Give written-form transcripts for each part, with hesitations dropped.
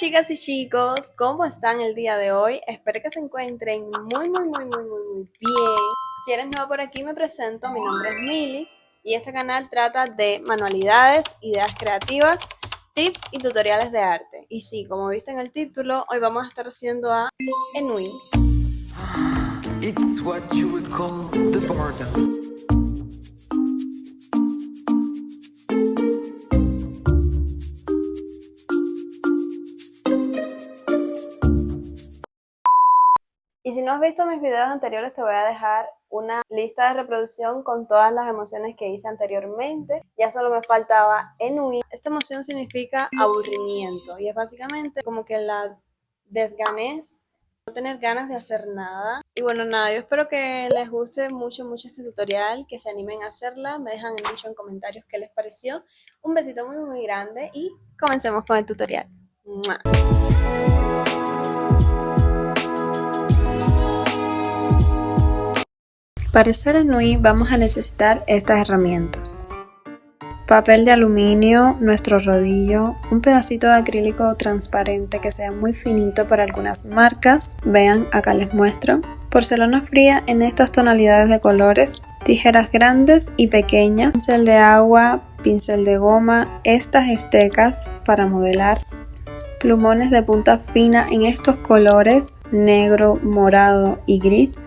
chicas y chicos, ¿cómo están el día de hoy? Espero que se encuentren muy bien. Si eres nuevo por aquí me presento, mi nombre es Mili y este canal trata de manualidades, ideas creativas, tips y tutoriales de arte. Y sí, como viste en el título, hoy vamos a estar haciendo a Enui. It's what you would call the boredom. Y si no has visto mis videos anteriores, te voy a dejar una lista de reproducción con todas las emociones que hice anteriormente. Ya solo me faltaba Enui. Esta emoción significa aburrimiento y es básicamente como que la desganez, no tener ganas de hacer nada. Y bueno, nada, yo espero que les guste mucho este tutorial, que se animen a hacerla. Me dejan dicho en comentarios qué les pareció. Un besito muy grande y comencemos con el tutorial. ¡Mua! Para hacer Enui vamos a necesitar estas herramientas: papel de aluminio, nuestro rodillo, un pedacito de acrílico transparente que sea muy finito para algunas marcas, vean, acá les muestro, porcelana fría en estas tonalidades de colores, tijeras grandes y pequeñas, pincel de agua, pincel de goma, estas estecas para modelar, plumones de punta fina en estos colores, negro, morado y gris,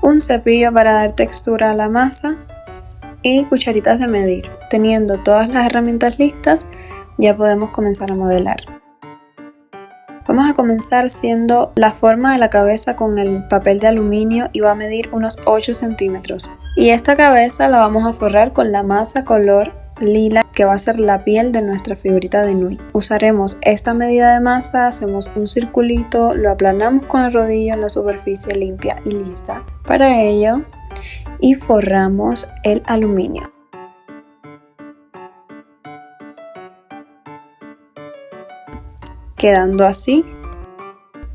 un cepillo para dar textura a la masa y cucharitas de medir. Teniendo todas las herramientas listas, ya podemos comenzar a modelar. Vamos a comenzar haciendo la forma de la cabeza con el papel de aluminio y va a medir unos 8 centímetros. Y esta cabeza la vamos a forrar con la masa color lila que va a ser la piel de nuestra figurita de Enui. Usaremos esta medida de masa, hacemos un circulito, lo aplanamos con el rodillo en la superficie limpia y lista para ello y forramos el aluminio. Quedando así,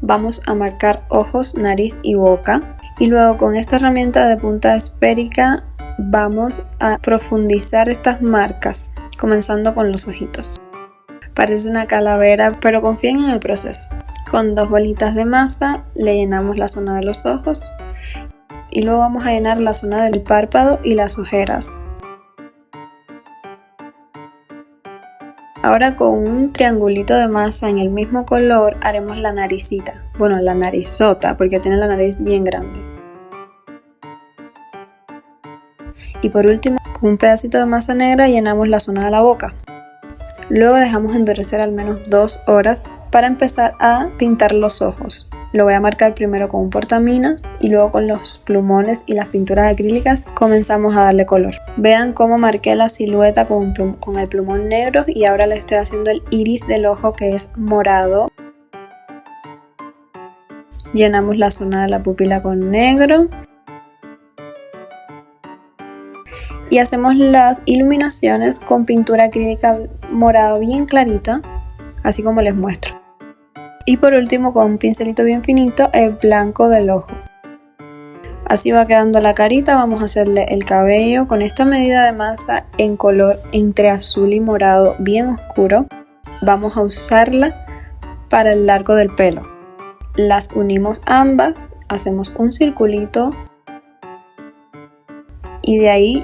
vamos a marcar ojos, nariz y boca y luego con esta herramienta de punta esférica vamos a profundizar estas marcas, comenzando con los ojitos. Parece una calavera, pero confíen en el proceso. Con 2 bolitas de masa le llenamos la zona de los ojos y luego vamos a llenar la zona del párpado y las ojeras. Ahora con un triangulito de masa en el mismo color haremos la naricita, bueno, la narizota, porque tiene la nariz bien grande. Y por último, con un pedacito de masa negra llenamos la zona de la boca. Luego dejamos endurecer al menos 2 horas para empezar a pintar los ojos. Lo voy a marcar primero con un portaminas y luego con los plumones y las pinturas acrílicas comenzamos a darle color. Vean cómo marqué la silueta con el plumón negro y ahora le estoy haciendo el iris del ojo que es morado. Llenamos la zona de la pupila con negro. Y hacemos las iluminaciones con pintura acrílica morado bien clarita, así como les muestro. Y por último, con un pincelito bien finito, el blanco del ojo. Así va quedando la carita. Vamos a hacerle el cabello con esta medida de masa en color entre azul y morado bien oscuro. Vamos a usarla para el largo del pelo. Las unimos ambas, hacemos un circulito y de ahí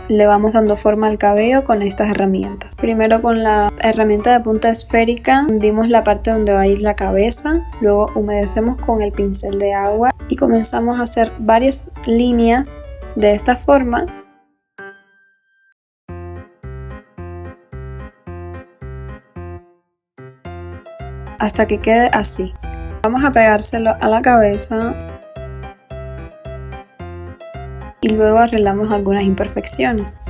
le vamos dando forma al cabello con estas herramientas. Primero con la herramienta de punta esférica hundimos la parte donde va a ir la cabeza, luego humedecemos con el pincel de agua y comenzamos a hacer varias líneas de esta forma. Hasta que quede así. Vamos a pegárselo a la cabeza. Y luego arreglamos algunas imperfecciones.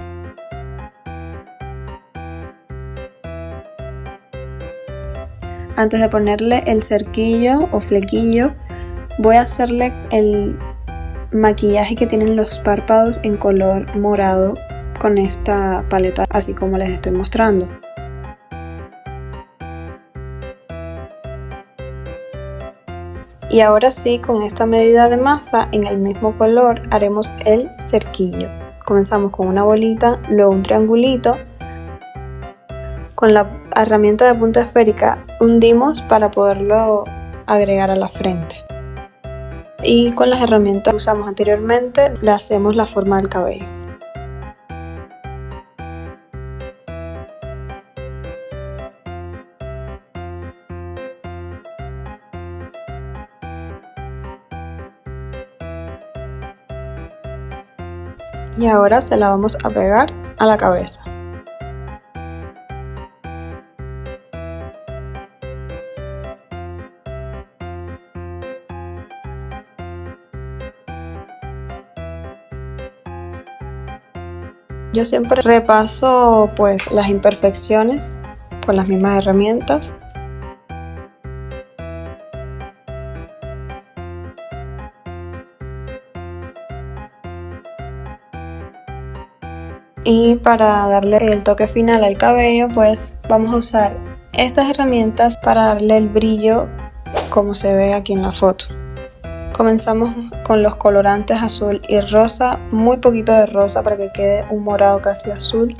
Antes de ponerle el cerquillo o flequillo, voy a hacerle el maquillaje que tienen los párpados en color morado con esta paleta, así como les estoy mostrando. Y ahora sí, con esta medida de masa en el mismo color haremos el cerquillo. Comenzamos con una bolita, luego un triangulito. Con la herramienta de punta esférica hundimos para poderlo agregar a la frente. Y con las herramientas que usamos anteriormente le hacemos la forma del cabello. Y ahora se la vamos a pegar a la cabeza. Yo siempre repaso pues las imperfecciones con las mismas herramientas. Y para darle el toque final al cabello, pues vamos a usar estas herramientas para darle el brillo como se ve aquí en la foto. Comenzamos con los colorantes azul y rosa, muy poquito de rosa para que quede un morado casi azul.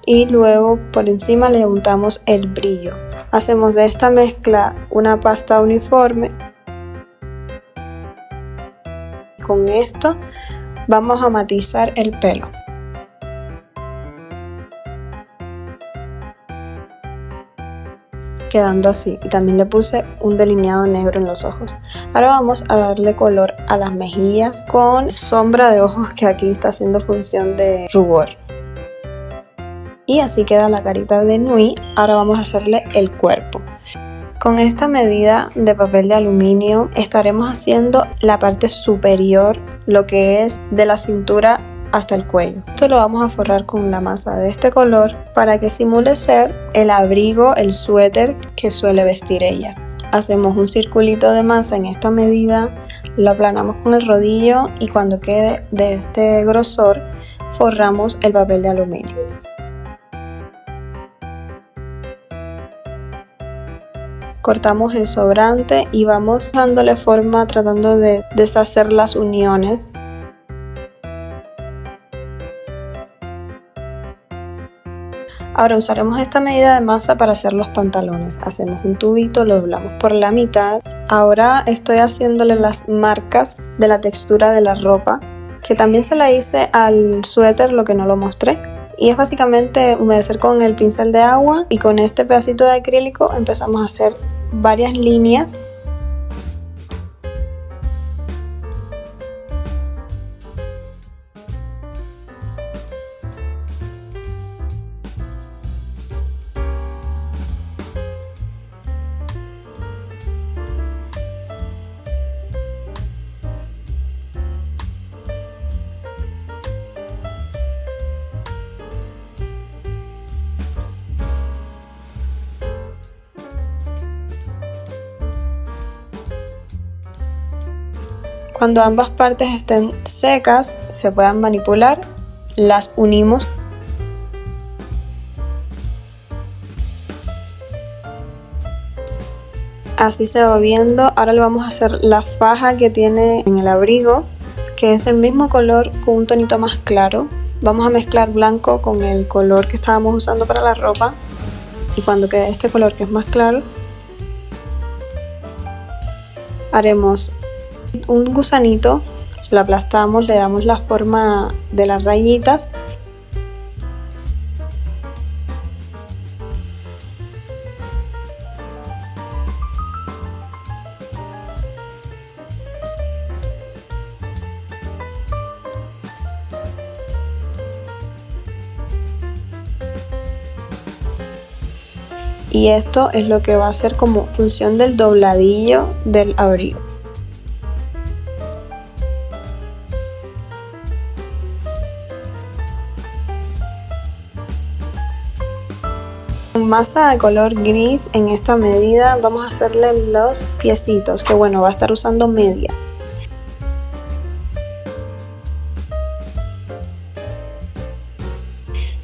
Y luego por encima le untamos el brillo. Hacemos de esta mezcla una pasta uniforme. Con esto vamos a matizar el pelo. Quedando así, y también le puse un delineado negro en los ojos. Ahora vamos a darle color a las mejillas con sombra de ojos, que aquí está haciendo función de rubor. Y así queda la carita de Nui. Ahora vamos a hacerle el cuerpo. Con esta medida de papel de aluminio estaremos haciendo la parte superior, lo que es de la cintura hasta el cuello. Esto lo vamos a forrar con la masa de este color para que simule ser el abrigo, el suéter que suele vestir ella. Hacemos un circulito de masa en esta medida, lo aplanamos con el rodillo y cuando quede de este grosor forramos el papel de aluminio. Cortamos el sobrante y vamos dándole forma tratando de deshacer las uniones. Ahora usaremos esta medida de masa para hacer los pantalones. Hacemos un tubito, lo doblamos por la mitad. Ahora estoy haciéndole las marcas de la textura de la ropa, que también se la hice al suéter, lo que no lo mostré. Y es básicamente humedecer con el pincel de agua y con este pedacito de acrílico empezamos a hacer varias líneas. Cuando ambas partes estén secas, se puedan manipular, las unimos. Así se va viendo. Ahora le vamos a hacer la faja que tiene en el abrigo, que es el mismo color con un tonito más claro. Vamos a mezclar blanco con el color que estábamos usando para la ropa. Y cuando quede este color que es más claro, haremos un gusanito, lo aplastamos, le damos la forma de las rayitas y esto es lo que va a hacer como función del dobladillo del abrigo. Con masa de color gris en esta medida vamos a hacerle los piecitos, que bueno, va a estar usando medias.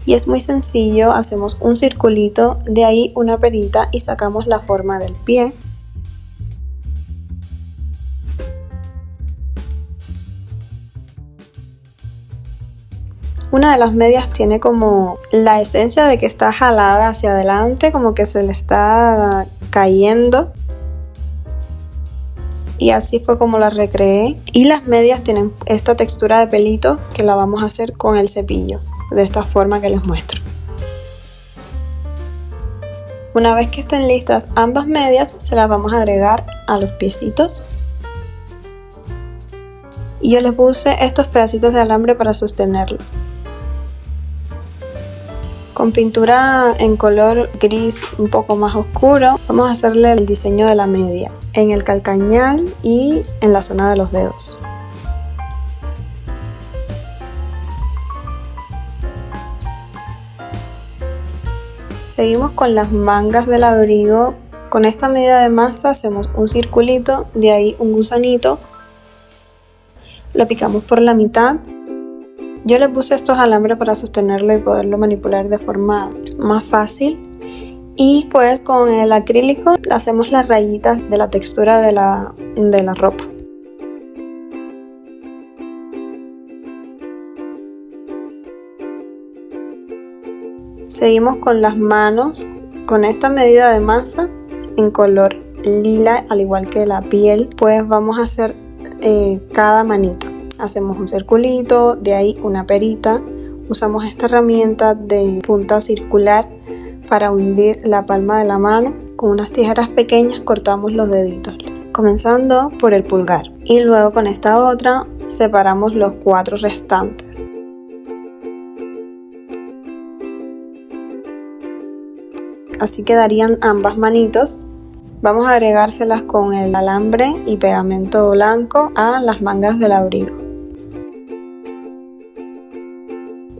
Y es muy sencillo, hacemos un circulito, de ahí una perita y sacamos la forma del pie. Una de las medias tiene como la esencia de que está jalada hacia adelante, como que se le está cayendo. Y así fue como la recreé. Y las medias tienen esta textura de pelito que la vamos a hacer con el cepillo, de esta forma que les muestro. Una vez que estén listas ambas medias, se las vamos a agregar a los piecitos. Y yo les puse estos pedacitos de alambre para sostenerlo. Con pintura en color gris un poco más oscuro, vamos a hacerle el diseño de la media en el calcañar y en la zona de los dedos. Seguimos con las mangas del abrigo. Con esta medida de masa hacemos un circulito, de ahí un gusanito, lo picamos por la mitad. Yo le puse estos alambres para sostenerlo y poderlo manipular de forma más fácil. Y pues con el acrílico hacemos las rayitas de la textura de la ropa. Seguimos con las manos. Con esta medida de masa en color lila, al igual que la piel, pues vamos a hacer cada manito. Hacemos un circulito, de ahí una perita. Usamos esta herramienta de punta circular para hundir la palma de la mano. Con unas tijeras pequeñas cortamos los deditos, comenzando por el pulgar. Y luego con esta otra separamos los 4 restantes. Así quedarían ambas manitos. Vamos a agregárselas con el alambre y pegamento blanco a las mangas del abrigo.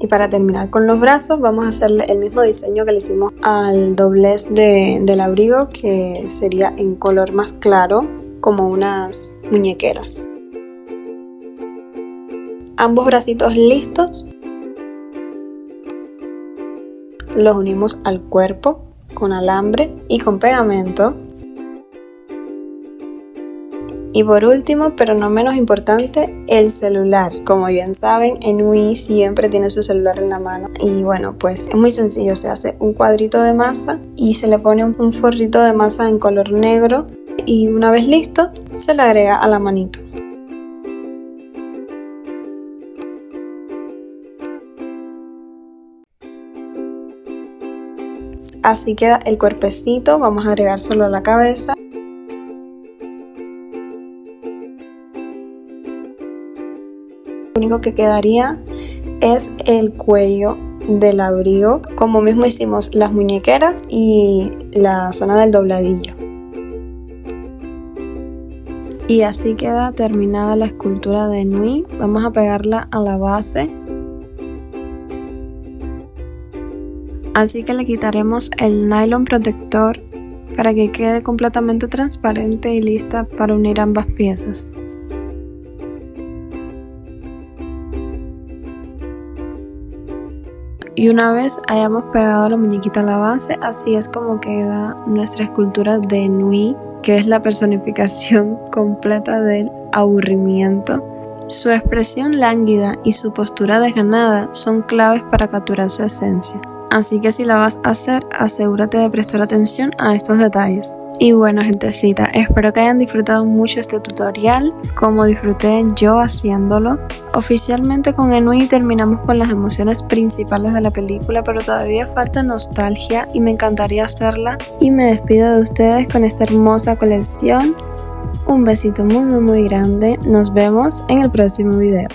Y para terminar con los brazos vamos a hacerle el mismo diseño que le hicimos al doblez del abrigo, que sería en color más claro, como unas muñequeras. Ambos bracitos listos. Los unimos al cuerpo con alambre y con pegamento. Y por último, pero no menos importante, el celular. Como bien saben, Enui siempre tiene su celular en la mano. Y bueno, pues es muy sencillo. Se hace un cuadrito de masa y se le pone un forrito de masa en color negro. Y una vez listo, se le agrega a la manito. Así queda el cuerpecito. Vamos a agregárselo a la cabeza. Lo único que quedaría es el cuello del abrigo, como mismo hicimos las muñequeras y la zona del dobladillo. Y así queda terminada la escultura de Nui. Vamos a pegarla a la base. Así que le quitaremos el nylon protector para que quede completamente transparente y lista para unir ambas piezas. Y una vez hayamos pegado la muñequita a la base, así es como queda nuestra escultura de Nui, que es la personificación completa del aburrimiento. Su expresión lánguida y su postura desganada son claves para capturar su esencia. Así que si la vas a hacer, asegúrate de prestar atención a estos detalles. Y bueno, gentecita, espero que hayan disfrutado mucho este tutorial, como disfruté yo haciéndolo. Oficialmente con Enui terminamos con las emociones principales de la película, pero todavía falta nostalgia y me encantaría hacerla. Y me despido de ustedes con esta hermosa colección. Un besito muy grande. Nos vemos en el próximo video.